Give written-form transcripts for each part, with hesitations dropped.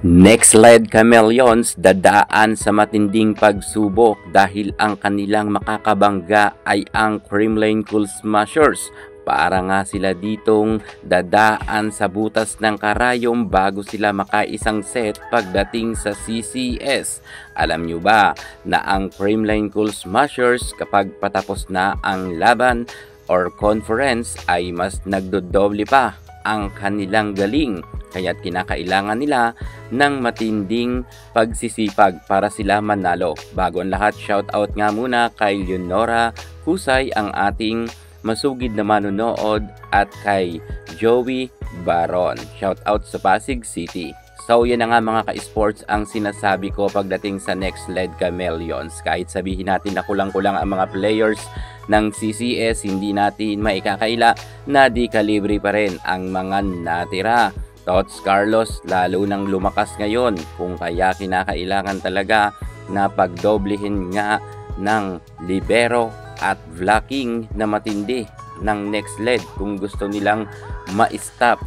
Next led Chameleons dadaan sa matinding pagsubok dahil ang kanilang makakabangga ay ang Creamline Cool Smashers. Para nga sila ditong dadaan sa butas ng karayom bago sila makaisang set pagdating sa CCS. Alam nyo ba na ang Creamline Cool Smashers kapag patapos na ang laban or conference ay mas nagdodoble pa ang kanilang galing? Kaya't kinakailangan nila ng matinding pagsisipag para sila manalo. Bago ang lahat, shoutout nga muna kay Leonora Kusay, ang ating masugid na manonood, at kay Joey Baron. Shoutout sa Pasig City. So yan na nga mga ka-sports ang sinasabi ko pagdating sa next led Chameleons. Kahit sabihin natin na kulang-kulang ang mga players ng CCS, hindi natin maikakaila na di kalibre pa rin ang mga natira. Tots Carlos lalo nang lumakas ngayon, kung kaya kinakailangan talaga na pagdoblehin nga ng libero at blocking na matindi ng next led kung gusto nilang ma-stop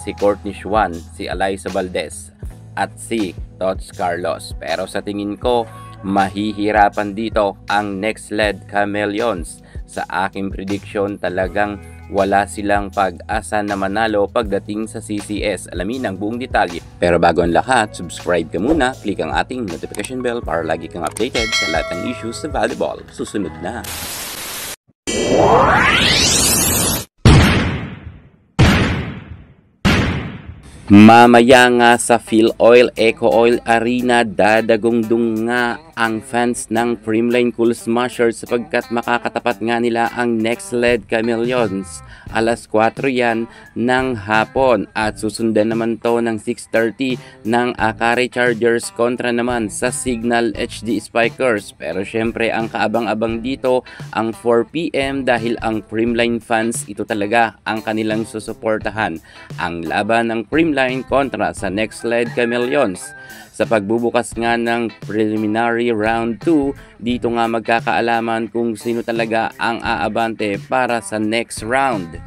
si Courtney Juan, si Alyssa Valdez at si Tots Carlos. Pero sa tingin ko, mahihirapan dito ang next led Chameleons. Sa aking prediction, talagang wala silang pag-asa na manalo pagdating sa CCS. Alamin ang buong detalye. Pero bago ang lahat, subscribe ka muna, click ang ating notification bell para lagi kang updated sa lahat ng issues sa volleyball. Susunod na. Mamaya nga sa PhilOil Eco Oil Arena, dadagongdong nga ang fans ng Creamline Cool Smashers sapagkat makakatapat nga nila ang next led Chameleons. Alas 4 yan ng hapon at susundan naman to ng 6:30 ng Akari Chargers kontra naman sa Signal HD Spikers. Pero syempre ang kaabang-abang dito ang 4 PM dahil ang Creamline fans, ito talaga ang kanilang susuportahan. Ang laban ng Creamline kontra sa next led Chameleons. Sa pagbubukas nga ng preliminary round 2, dito nga magkakaalaman kung sino talaga ang aabante para sa next round.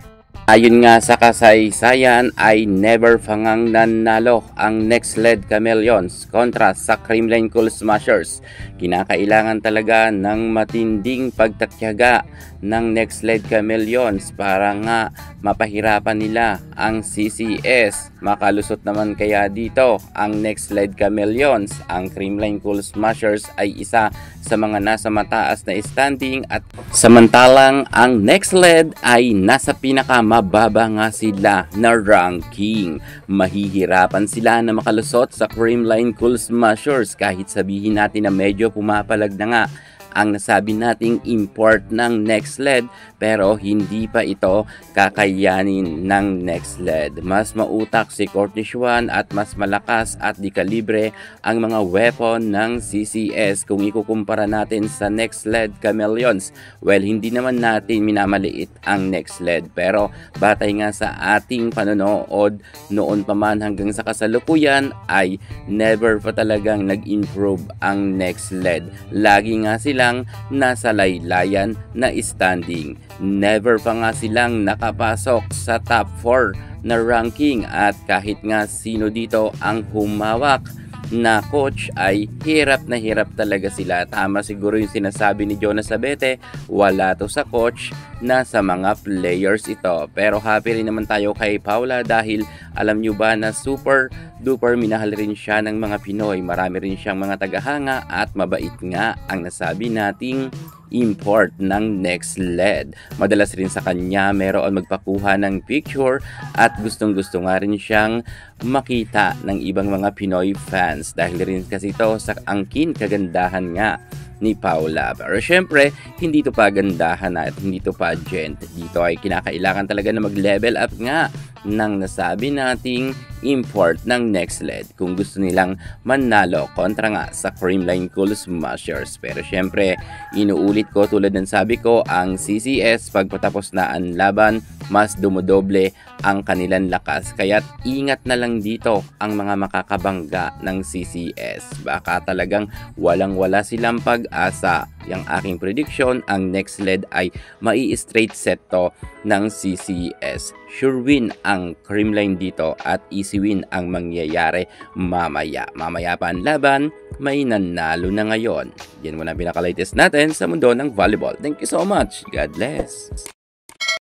Ayon nga sa kasaysayan ay never fangang nanalo ang next led Chameleons kontra sa Creamline Cool Smashers. Kinakailangan talaga ng matinding pagtatyaga ng next led Chameleons para nga mapahirapan nila ang CCS. Makalusot naman kaya dito ang next led Chameleons. Ang Creamline Cool Smashers ay isa sa mga nasa mataas na standing at samantalang ang next led ay nasa pinakamababa nga sila na ranking. Mahihirapan sila na makalusot sa Creamline Cool Smashers kahit sabihin natin na medyo pumapalag na nga ang nasabi nating import ng next led, pero hindi pa ito kakayanin ng next led. Mas mautak si Courtney Juan at mas malakas at di kalibre ang mga weapon ng CCS kung ikukumpara natin sa next led Chameleons. Well, hindi naman natin minamaliit ang next led, pero batay nga sa ating panonood noon pa man hanggang sa kasalukuyan ay never pa talagang nag-improve ang next led. Lagi nga sila nasa laylayan na standing. Never pa nga silang nakapasok sa top 4 na ranking at kahit nga sino dito ang humawak na coach ay hirap na hirap talaga sila. Tama siguro yung sinasabi ni Jonas Sabete, wala to sa coach na sa mga players ito. Pero happy rin naman tayo kay Paula dahil alam nyo ba na super duper minahal rin siya ng mga Pinoy. Marami rin siyang mga tagahanga at mabait nga ang nasabi nating import ng next led. Madalas rin sa kanya meron magpakuha ng picture at gustong-gusto nga rin siyang makita ng ibang mga Pinoy fans dahil rin kasi ito sa angkin kagandahan nga ni Paula. Pero syempre, hindi ito pa gandahan at hindi ito pa gent. Dito ay kinakailangan talaga na mag-level up nga ng nasabi nating import ng next led kung gusto nilang manalo kontra nga sa Creamline Cool Smashers. Pero syempre, inuulit ko tulad ng sabi ko, ang CCS pagpatapos na ang laban, mas dumodoble ang kanilang lakas. Kaya't ingat na lang dito ang mga makakabangga ng CCS. Baka talagang walang-wala silang pag-asa. Yang aking prediction, ang next led ay mai-straight set to ng CCS. sure win ang Creamline dito at easy win ang mangyayari mamaya. Mamaya pa ang laban, may nanalo na ngayon. Yan muna pinaka-latest natin sa mundo ng volleyball. Thank you so much. God bless.